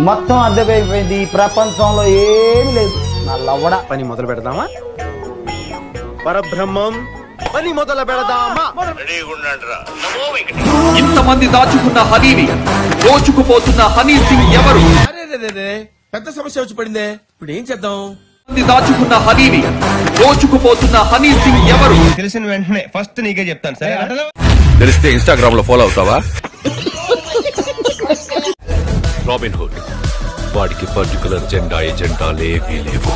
మొత్తం అద్దెపోయిపోయింది. ఈ ప్రపంచంలో ఏమీ లేదు. నా లవ్వడ. పని మొదలు పెడదామా? పరబ్రహ్మం పని మొదలు పెడదామా? ఇంతమంది దాచుకున్న హనీని దోచుకుపోతున్న హనీ సింగ్ ఎవరు? పెద్ద సమస్య వచ్చి పడిందే, ఇప్పుడు ఏం చేద్దాం? దాచుకున్న హనీని దోచుకుపోతున్న హనీ సింగ్ ఎవరు? తెలిసిన వెంటనే ఫస్ట్ నీకే చెప్తాను. సరే, తెలిస్తే ఇన్స్టాగ్రామ్ లో ఫాలో అవుతావా? రాబిన్ హుడ్ వాడికి పర్టికులర్ ఎజెండాలేవీ లేవు.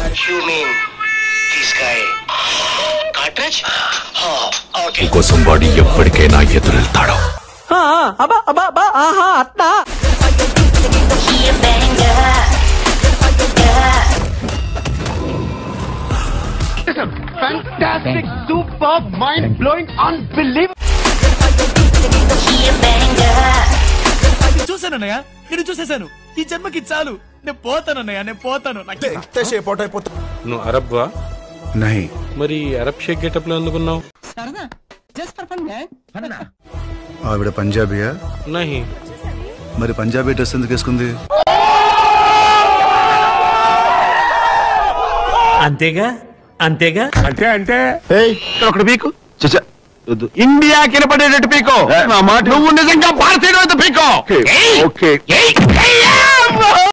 కోసం వాడు ఎప్పటికైనా ఎదురెళ్తాడు. Fantastic, superb, mind-blowing, unbelievable. చూసానన్నయ్య, నేను చూసేశాను. ఈ జన్మకి చాలు. నేను పోతానన్నయ్య, నేను పోతాను. నువ్వు అరబ్బా? నహీ. మరి అరబ్ షేక్ గెటప్ లో ఎందుకున్నావు? ఆవిడ పంజాబీయా? నహీ. మరి పంజాబీ డ్రెస్ ఎందుకు వేసుకుంది? అంతేగా అంతేగా అంటే అంటే ఒకటి పీకు ఇండియా కినపడేటట్టు పీకో. నువ్వు నిజంగా భారతీయుడు పీకో. ఓకే.